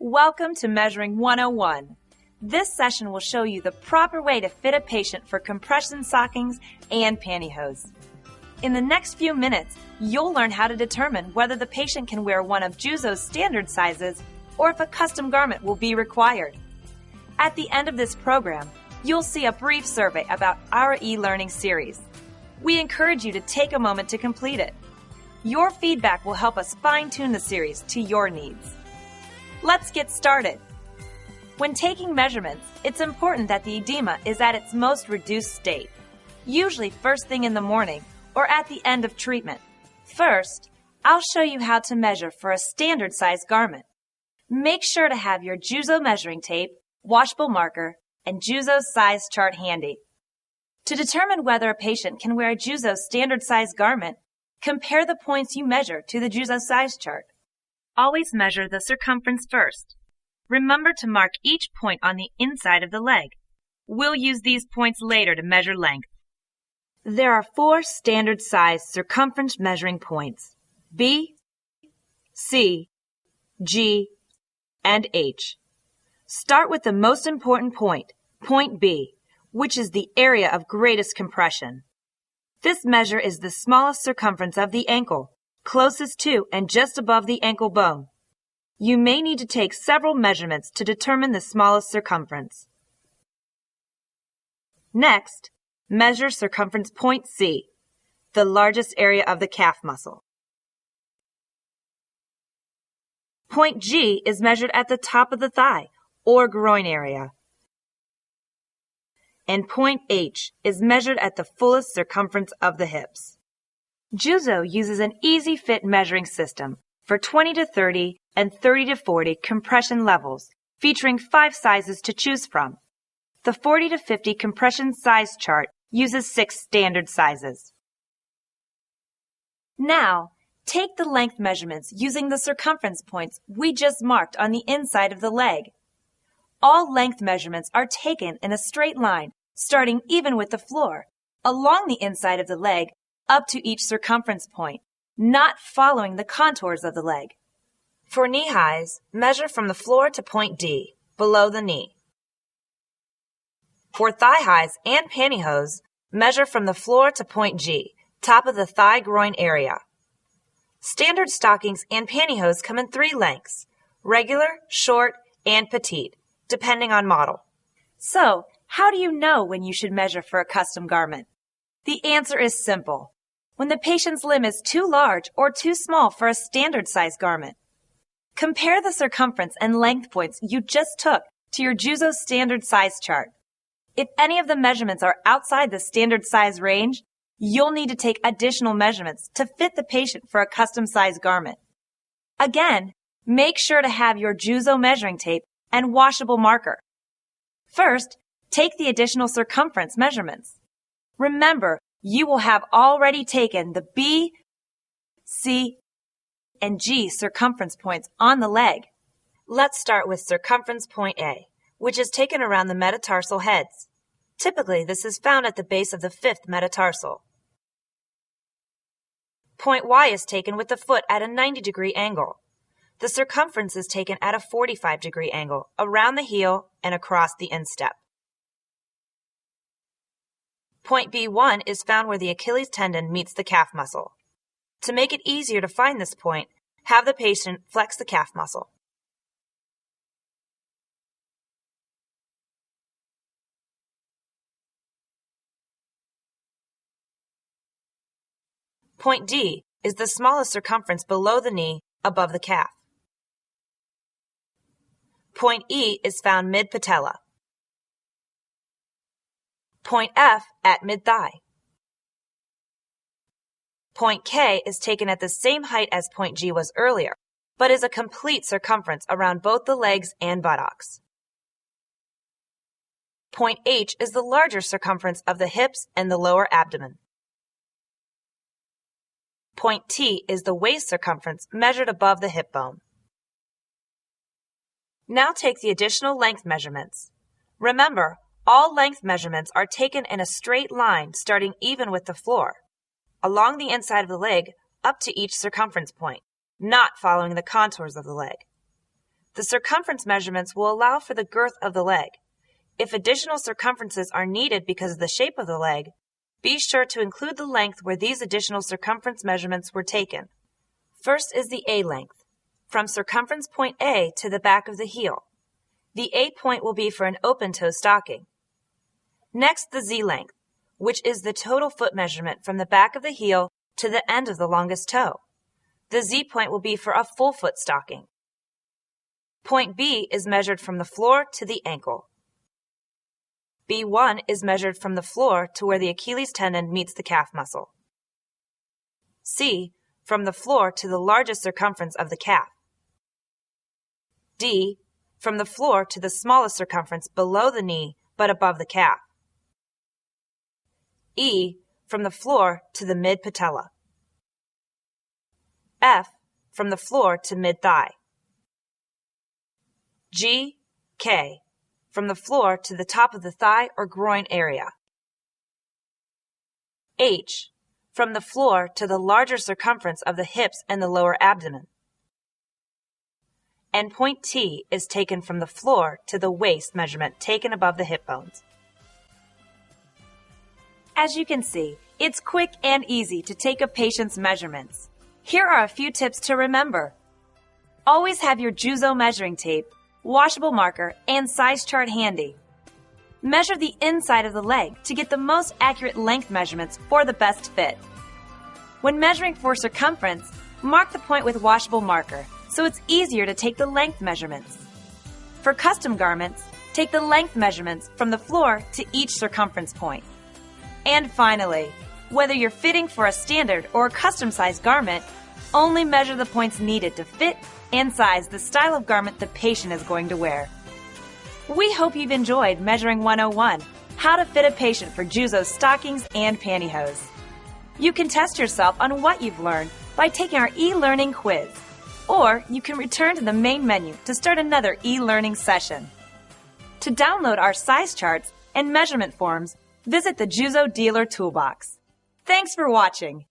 Welcome to Measuring 101. This session will show you the proper way to fit a patient for compression stockings and pantyhose. In the next few minutes, you'll learn how to determine whether the patient can wear one of Juzo's standard sizes or if a custom garment will be required. At the end of this program, you'll see a brief survey about our e-learning series. We encourage you to take a moment to complete it. Your feedback will help us fine-tune the series to your needs. Let's get started. When taking measurements, it's important that the edema is at its most reduced state, usually first thing in the morning or at the end of treatment. First, I'll show you how to measure for a standard size garment. Make sure to have your Juzo measuring tape, washable marker, and Juzo size chart handy. To determine whether a patient can wear a Juzo standard size garment, compare the points you measure to the Juzo size chart. Always measure the circumference first. Remember to mark each point on the inside of the leg. We'll use these points later to measure length. There are 4 standard size circumference measuring points: B, C, G, and H. Start with the most important point, point B, which is the area of greatest compression. This measure is the smallest circumference of the ankle, closest to and just above the ankle bone. You may need to take several measurements to determine the smallest circumference. Next, measure circumference point C, the largest area of the calf muscle. Point G is measured at the top of the thigh or groin area. And point H is measured at the fullest circumference of the hips. Juzo uses an easy fit measuring system for 20 to 30 and 30 to 40 compression levels, featuring 5 sizes to choose from. The 40 to 50 compression size chart uses 6 standard sizes. Now, take the length measurements using the circumference points we just marked on the inside of the leg. All length measurements are taken in a straight line, starting even with the floor, along the inside of the leg, up to each circumference point, not following the contours of the leg. For knee highs, measure from the floor to point D, below the knee. For thigh highs and pantyhose, measure from the floor to point G, top of the thigh groin area. Standard stockings and pantyhose come in 3 lengths: regular, short, and petite, depending on model. So, how do you know when you should measure for a custom garment? The answer is simple. When the patient's limb is too large or too small for a standard size garment. Compare the circumference and length points you just took to your Juzo standard size chart. If any of the measurements are outside the standard size range, you'll need to take additional measurements to fit the patient for a custom size garment. Again, make sure to have your Juzo measuring tape and washable marker. First, take the additional circumference measurements. Remember, you will have already taken the B, C, and G circumference points on the leg. Let's start with circumference point A, which is taken around the metatarsal heads. Typically, this is found at the base of the 5th metatarsal. Point Y is taken with the foot at a 90-degree angle. The circumference is taken at a 45-degree angle, around the heel and across the instep. Point B1 is found where the Achilles tendon meets the calf muscle. To make it easier to find this point, have the patient flex the calf muscle. Point D is the smallest circumference below the knee, above the calf. Point E is found mid-patella. Point F at mid-thigh. Point K is taken at the same height as point G was earlier, but is a complete circumference around both the legs and buttocks. Point H is the larger circumference of the hips and the lower abdomen. Point T is the waist circumference measured above the hip bone. Now take the additional length measurements. Remember, all length measurements are taken in a straight line starting even with the floor, along the inside of the leg up to each circumference point, not following the contours of the leg. The circumference measurements will allow for the girth of the leg. If additional circumferences are needed because of the shape of the leg, be sure to include the length where these additional circumference measurements were taken. First is the A length, from circumference point A to the back of the heel. The A point will be for an open-toe stocking. Next, the Z length, which is the total foot measurement from the back of the heel to the end of the longest toe. The Z point will be for a full foot stocking. Point B is measured from the floor to the ankle. B1 is measured from the floor to where the Achilles tendon meets the calf muscle. C, from the floor to the largest circumference of the calf. D, from the floor to the smallest circumference below the knee but above the calf. E, from the floor to the mid-patella. F, from the floor to mid-thigh. G, K, from the floor to the top of the thigh or groin area. H, from the floor to the larger circumference of the hips and the lower abdomen. And point T is taken from the floor to the waist measurement taken above the hip bones. As you can see, it's quick and easy to take a patient's measurements. Here are a few tips to remember. Always have your Juzo measuring tape, washable marker, and size chart handy. Measure the inside of the leg to get the most accurate length measurements for the best fit. When measuring for circumference, mark the point with washable marker so it's easier to take the length measurements. For custom garments, take the length measurements from the floor to each circumference point. And finally, whether you're fitting for a standard or a custom-sized garment, only measure the points needed to fit and size the style of garment the patient is going to wear. We hope you've enjoyed Measuring 101, How to Fit a Patient for Juzo Stockings and Pantyhose. You can test yourself on what you've learned by taking our e-learning quiz, or you can return to the main menu to start another e-learning session. To download our size charts and measurement forms, visit the Juzo Dealer Toolbox. Thanks for watching.